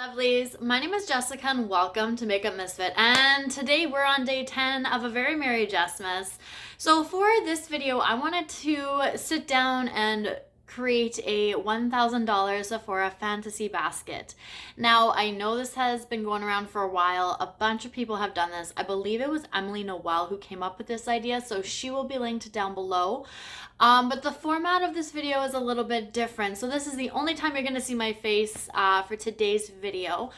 Lovelies, my name is Jessica and welcome to Makeup Misfit, and today we're on day 10 of a very merry Jessmas. So for this video I wanted to sit down and create a $1,000 Sephora fantasy basket. Now I know this has been going around for a while. A bunch of people have done this. I believe it was Emily Noel who came up with this idea, so she will be linked down below. But the format of this video is a little bit different. So this is the only time you're going to see my face for today's video.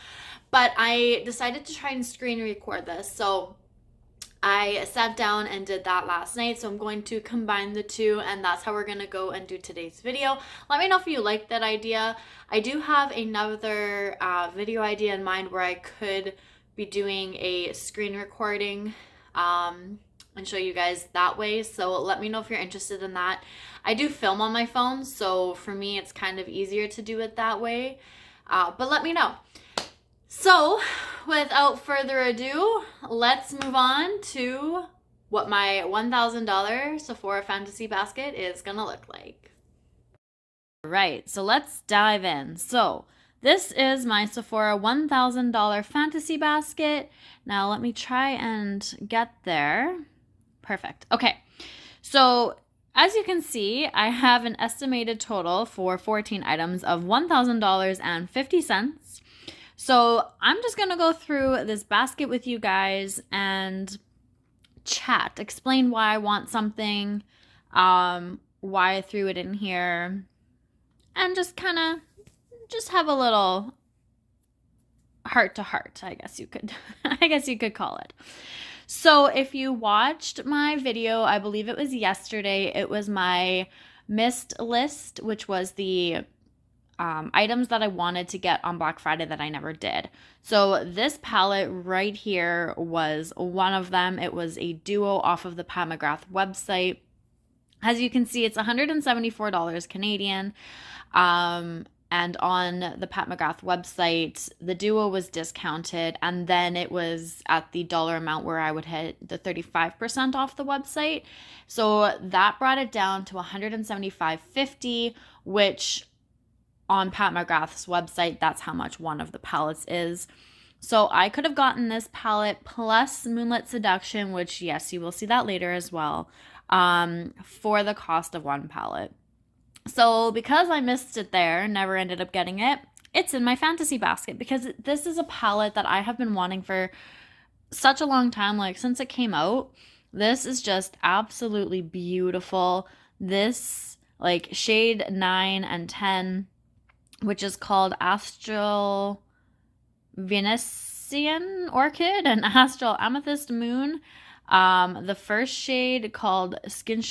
But I decided to try and screen record this. So I sat down and did that last night. So I'm going to combine the two, and that's how we're going to go and do today's video. Let me know if you like that idea. I do have another video idea in mind where I could be doing a screen recording and show you guys that way. So let me know if you're interested in that. I do film on my phone, so for me it's kind of easier to do it that way. But let me know. So without further ado, let's move on to what my $1,000 Sephora fantasy basket is gonna look like. Right, so let's dive in. So this is my Sephora $1,000 fantasy basket. Now let me try and get there. Perfect. Okay, so as you can see, I have an estimated total for 14 items of $1,000.50. So I'm just gonna go through this basket with you guys and chat, explain why I want something, why I threw it in here, and just kind of have a little heart to heart, I guess you could call it. So if you watched my video, I believe it was yesterday, it was my missed list, which was the items that I wanted to get on Black Friday that I never did. So this palette right here was one of them. It was a duo off of the Pat McGrath website. As you can see, it's $174 Canadian. And on the Pat McGrath website, the duo was discounted, and then it was at the dollar amount where I would hit the 35% off the website. So that brought it down to $175.50, which on Pat McGrath's website, that's how much one of the palettes is. So I could have gotten this palette plus Moonlit Seduction, which yes, you will see that later as well, for the cost of one palette. So because I missed it there, never ended up getting it, it's in my fantasy basket because this is a palette that I have been wanting for such a long time, like since it came out. This is just absolutely beautiful. This like shade 9 and 10, which is called Astral Venetian Orchid and Astral Amethyst Moon. The first shade called Skin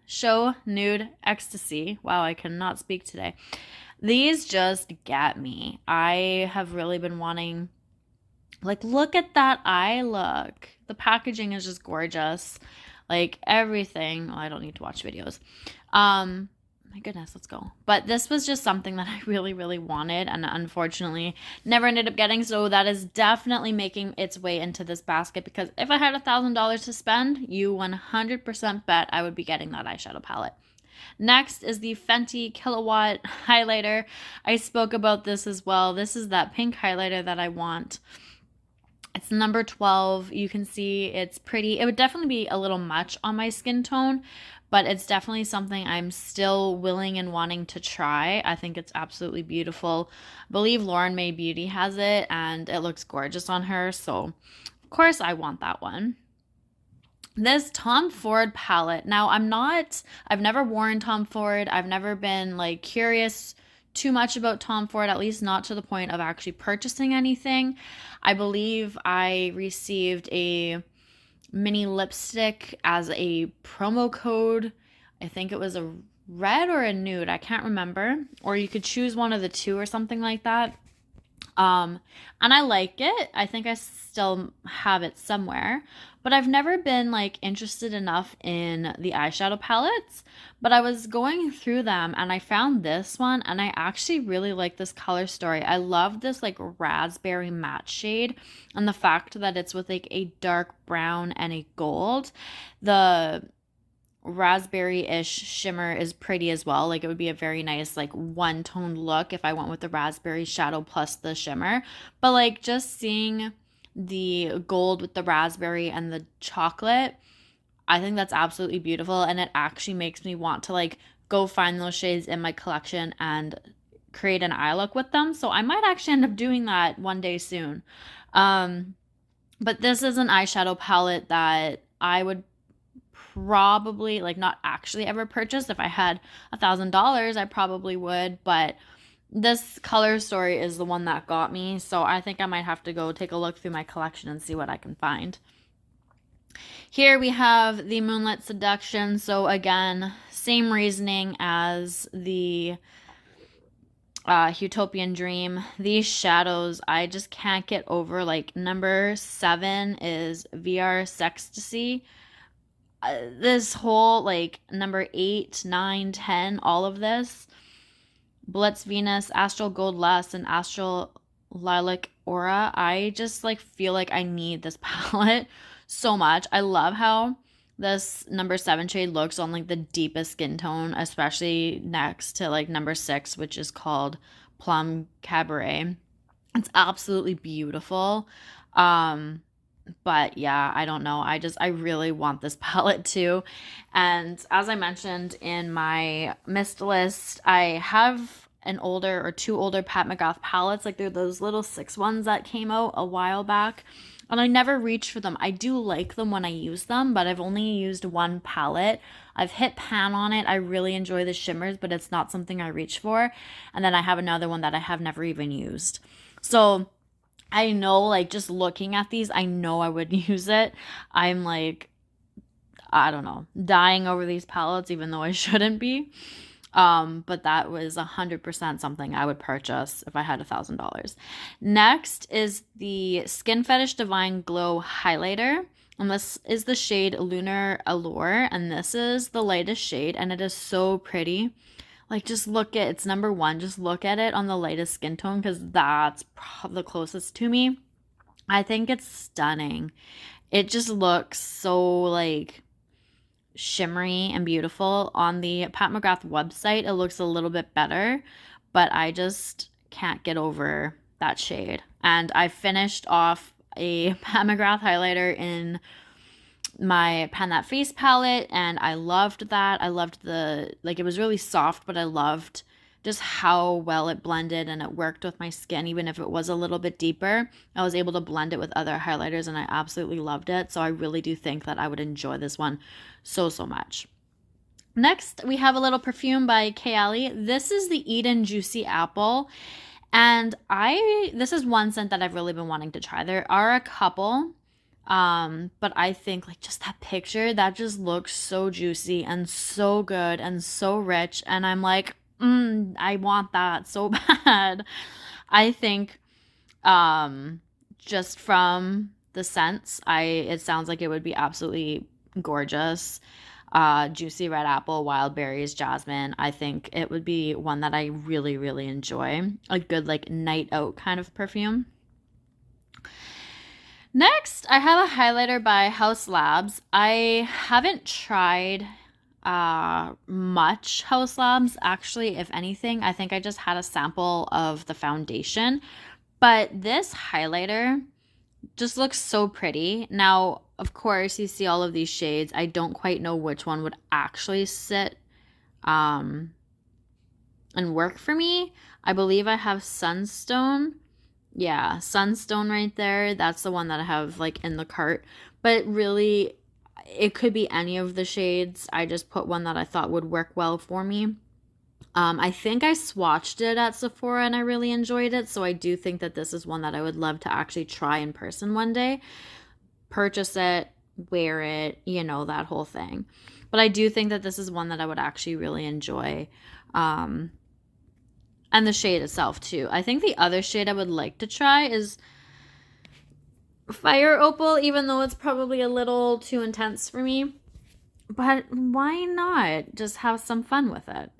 Show Nude Ecstasy. Wow, I cannot speak today. These just get me. I have really been wanting, like, look at that eye look. The packaging is just gorgeous. Like everything. Well, I don't need to watch videos. My goodness, let's go. But this was just something that I really, really wanted and unfortunately never ended up getting. So that is definitely making its way into this basket because if I had $1,000 to spend, you 100% bet I would be getting that eyeshadow palette. Next is the Fenty Kilowatt highlighter. I spoke about this as well. This is that pink highlighter that I want. It's number 12. You can see it's pretty. It would definitely be a little much on my skin tone, but it's definitely something I'm still willing and wanting to try. I think it's absolutely beautiful. I believe Lauren May Beauty has it, and it looks gorgeous on her, so of course I want that one. This Tom Ford palette. Now, I've never worn Tom Ford. I've never been like curious too much about Tom Ford, at least not to the point of actually purchasing anything. I believe I received a mini lipstick as a promo code. I think it was a red or a nude. I can't remember. Or you could choose one of the two or something like that. And I like it. I think I still have it somewhere, but I've never been like interested enough in the eyeshadow palettes, but I was going through them and I found this one and I actually really like this color story. I love this like raspberry matte shade and the fact that it's with like a dark brown and a gold. The raspberry-ish shimmer is pretty as well. Like it would be a very nice like one-tone look if I went with the raspberry shadow plus the shimmer. But like just seeing the gold with the raspberry and the chocolate, I think that's absolutely beautiful, and it actually makes me want to like go find those shades in my collection and create an eye look with them. So I might actually end up doing that one day soon. Um, but this is an eyeshadow palette that I would probably like not actually ever purchase. If I had $1,000, I probably would, but this color story is the one that got me, so I think I might have to go take a look through my collection and see what I can find. Here we have the Moonlit Seduction. So again, same reasoning as the Utopian Dream. These shadows, I just can't get over. Like number 7 is VR Sextasy. This whole like number 8, 9, 10, all of this. Blitz Venus, Astral Gold Lust, and Astral Lilac Aura. I just like feel like I need this palette so much. I love how this number 7 shade looks on like the deepest skin tone, especially next to like number 6, which is called Plum Cabaret. It's absolutely beautiful. But yeah, I don't know. I really want this palette too. And as I mentioned in my mist list, I have an older or 2 older Pat McGrath palettes. Like they're those little 6 ones that came out a while back. And I never reached for them. I do like them when I use them, but I've only used one palette. I've hit pan on it. I really enjoy the shimmers, but it's not something I reach for. And then I have another one that I have never even used. So I know, like, just looking at these, I know I would use it. I'm like, I don't know, dying over these palettes, even though I shouldn't be. But that was 100% something I would purchase if I had $1,000. Next is the Skin Fetish Divine Glow Highlighter. And this is the shade Lunar Allure. And this is the lightest shade. And it is so pretty. Like, just look at, it's number 1. Just look at it on the lightest skin tone because that's the closest to me. I think it's stunning. It just looks so, like, shimmery and beautiful. On the Pat McGrath website, it looks a little bit better, but I just can't get over that shade. And I finished off a Pat McGrath highlighter in my Pan That Face palette, and I loved that. I loved like it was really soft, but I loved just how well it blended and it worked with my skin. Even if it was a little bit deeper, I was able to blend it with other highlighters and I absolutely loved it. So I really do think that I would enjoy this one so much. Next, we have a little perfume by Kayali. This is the Eden Juicy Apple. And this is one scent that I've really been wanting to try. There are a couple, but I think like just that picture, that just looks so juicy and so good and so rich. And I'm like, I want that so bad. I think, just from the scents, it sounds like it would be absolutely gorgeous. Juicy red apple, wild berries, jasmine. I think it would be one that I really, really enjoy. A good like night out kind of perfume. Next, I have a highlighter by House Labs. I haven't tried much House Labs, actually. If anything, I think I just had a sample of the foundation. But this highlighter just looks so pretty. Now, of course, you see all of these shades. I don't quite know which one would actually sit and work for me. I believe I have Sunstone. Yeah, Sunstone right there. That's the one that I have like in the cart. But really, it could be any of the shades. I just put one that I thought would work well for me. I think I swatched it at Sephora and I really enjoyed it. So I do think that this is one that I would love to actually try in person one day. Purchase it, wear it, that whole thing. But I do think that this is one that I would actually really enjoy. And the shade itself too. I think the other shade I would like to try is Fire Opal, even though it's probably a little too intense for me. But why not just have some fun with it?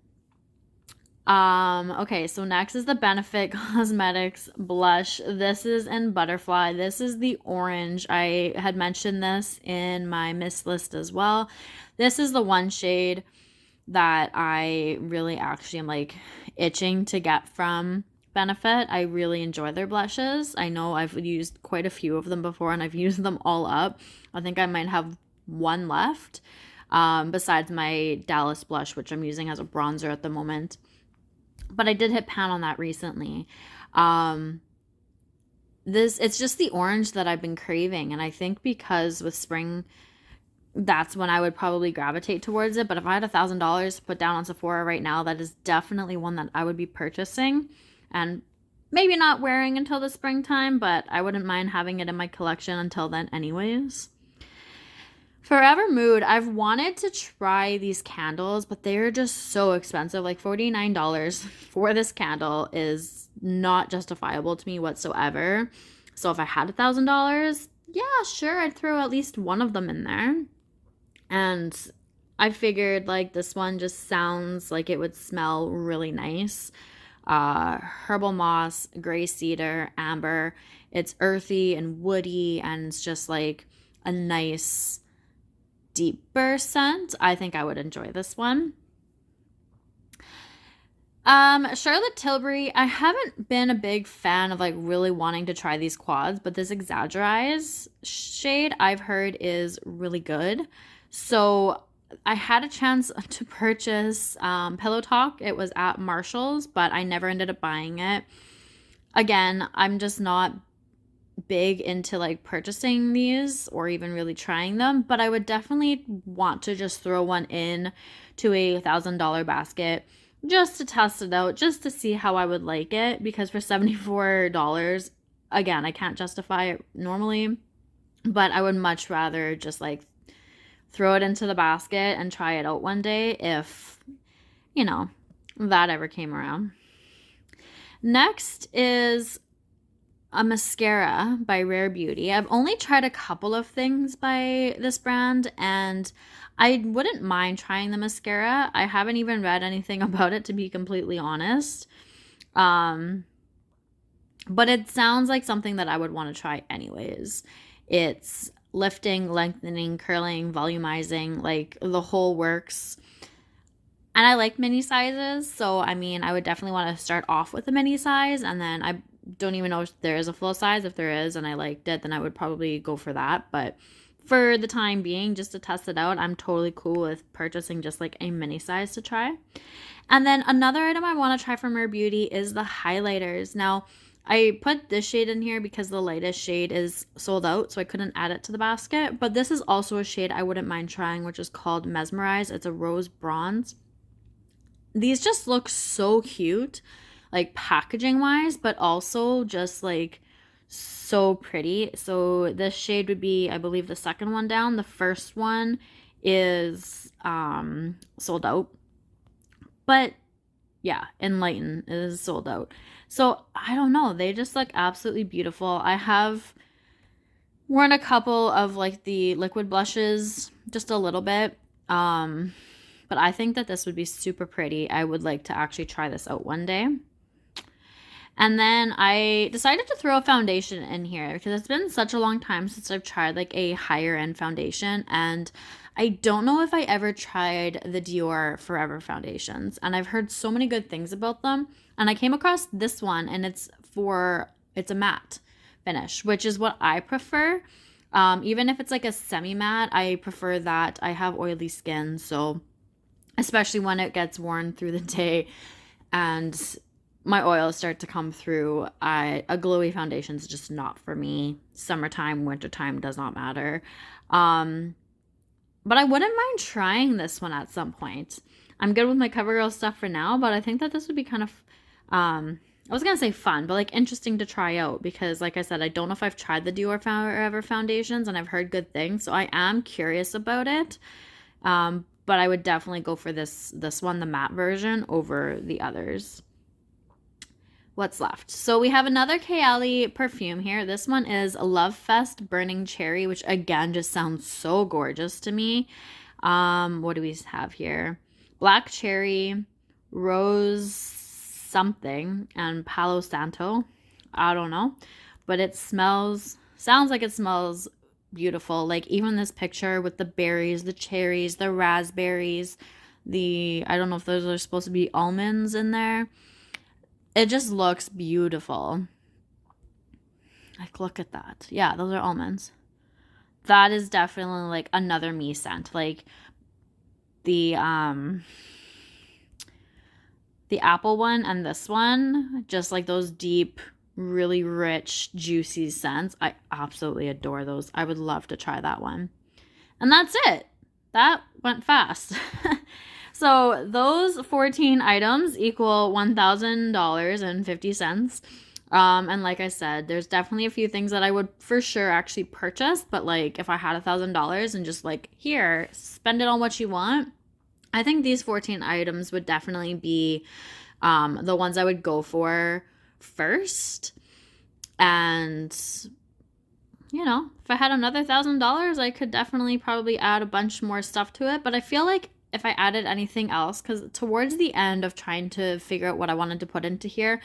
Okay, so next is the Benefit Cosmetics blush. This is in Butterfly. This is the orange. I had mentioned this in my Miss list as well. This is the one shade that I really actually am like itching to get from Benefit. I really enjoy their blushes. I know I've used quite a few of them before and I've used them all up. I think I might have one left, besides my Dallas blush, which I'm using as a bronzer at the moment. But I did hit pan on that recently. Um, it's just the orange that I've been craving, and I think because with spring, that's when I would probably gravitate towards it. But if I had $1,000 to put down on Sephora right now, that is definitely one that I would be purchasing, and maybe not wearing until the springtime, but I wouldn't mind having it in my collection until then, anyways. Forever Mood, I've wanted to try these candles, but they're just so expensive. Like $49 for this candle is not justifiable to me whatsoever. So if I had $1,000, yeah, sure, I'd throw at least one of them in there. And I figured like this one just sounds like it would smell really nice. Herbal moss, gray cedar, amber. It's earthy and woody, and it's just like a nice deeper scent. I think I would enjoy this one. Charlotte Tilbury, I haven't been a big fan of like really wanting to try these quads, but this Exaggerize shade I've heard is really good. So I had a chance to purchase Pillow Talk. It was at Marshall's, but I never ended up buying it. Again, I'm just not big into like purchasing these or even really trying them, but I would definitely want to just throw one in to a $1,000 basket just to test it out, just to see how I would like it, because for $74, again, I can't justify it normally, but I would much rather just like throw it into the basket and try it out one day if, you know, that ever came around. Next is a mascara by Rare Beauty. I've only tried a couple of things by this brand, and I wouldn't mind trying the mascara. I haven't even read anything about it, to be completely honest. Um, but it sounds like something that I would want to try anyways. It's lifting, lengthening, curling, volumizing, like the whole works. And I like mini sizes, so I mean, I would definitely want to start off with a mini size, and then I don't even know if there is a full size. If there is and I liked it, then I would probably go for that. But for the time being, just to test it out, I'm totally cool with purchasing just like a mini size to try. And then another item I want to try from Rare Beauty is the highlighters. Now, I put this shade in here because the lightest shade is sold out, so I couldn't add it to the basket. But this is also a shade I wouldn't mind trying, which is called Mesmerize. It's a rose bronze. These just look so cute, like packaging wise, but also just like so pretty. So this shade would be, I believe, the second one down. The first one is sold out. But yeah, Enlighten is sold out. So I don't know. They just look absolutely beautiful. I have worn a couple of like the liquid blushes, just a little bit. But I think that this would be super pretty. I would like to actually try this out one day. And then I decided to throw a foundation in here because it's been such a long time since I've tried like a higher end foundation. And I don't know if I ever tried the Dior Forever foundations. And I've heard so many good things about them. And I came across this one, and it's a matte finish, which is what I prefer. Even if it's like a semi-matte, I prefer that. I have oily skin, so especially when it gets worn through the day and my oils start to come through, a glowy foundation is just not for me. Summertime, wintertime, does not matter. But I wouldn't mind trying this one at some point. I'm good with my CoverGirl stuff for now, but I think that this would be kind of, I was going to say fun, but like interesting to try out because like I said, I don't know if I've tried the Dior Forever foundations and I've heard good things. So I am curious about it. But I would definitely go for this one, the matte version, over the others. What's left? So we have another Kayali perfume here. This one is Love Fest Burning Cherry, which again just sounds so gorgeous to me. What do we have here? Black cherry, rose something and Palo Santo. I don't know. But it sounds like it smells beautiful. Like even this picture with the berries, the cherries, the raspberries, I don't know if those are supposed to be almonds in there. It just looks beautiful. Like, look at that. Yeah, those are almonds. That is definitely like another me scent. Like the apple one and this one, just like those deep, really rich, juicy scents. I absolutely adore those. I would love to try that one. And that's it. That went fast. So those 14 items equal $1,000.50. And like I said, there's definitely a few things that I would for sure actually purchase, but like if I had $1,000 and just like, here, spend it on what you want, I think these 14 items would definitely be the ones I would go for first. And, you know, if I had another $1,000, I could definitely probably add a bunch more stuff to it. But I feel like if I added anything else, because towards the end of trying to figure out what I wanted to put into here,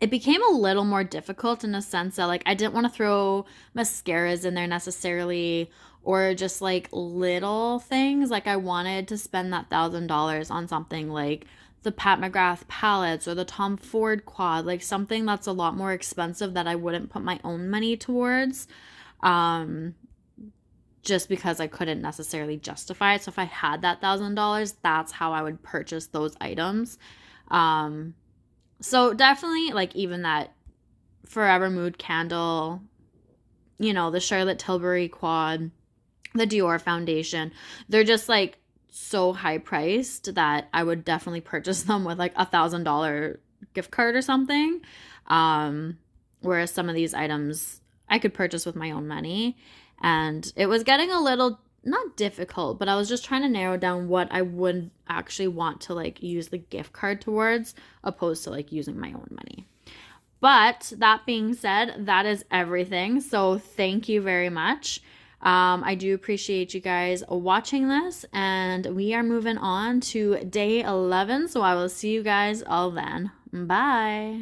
it became a little more difficult in a sense that like I didn't want to throw mascaras in there necessarily, or just like little things. Like I wanted to spend that $1,000 on something like the Pat McGrath palettes or the Tom Ford quad, like something that's a lot more expensive that I wouldn't put my own money towards, just because I couldn't necessarily justify it. So if I had that $1,000, that's how I would purchase those items. So definitely like even that Forever Mood candle, you know, the Charlotte Tilbury quad, the Dior foundation, they're just like so high priced that I would definitely purchase them with like $1,000 gift card or something. Whereas some of these items I could purchase with my own money. And it was getting a little not difficult, but I was just trying to narrow down what I would actually want to like use the gift card towards, opposed to like using my own money. But that being said, that is everything. So thank you very much. I do appreciate you guys watching this, and we are moving on to day 11. So I will see you guys all then. Bye.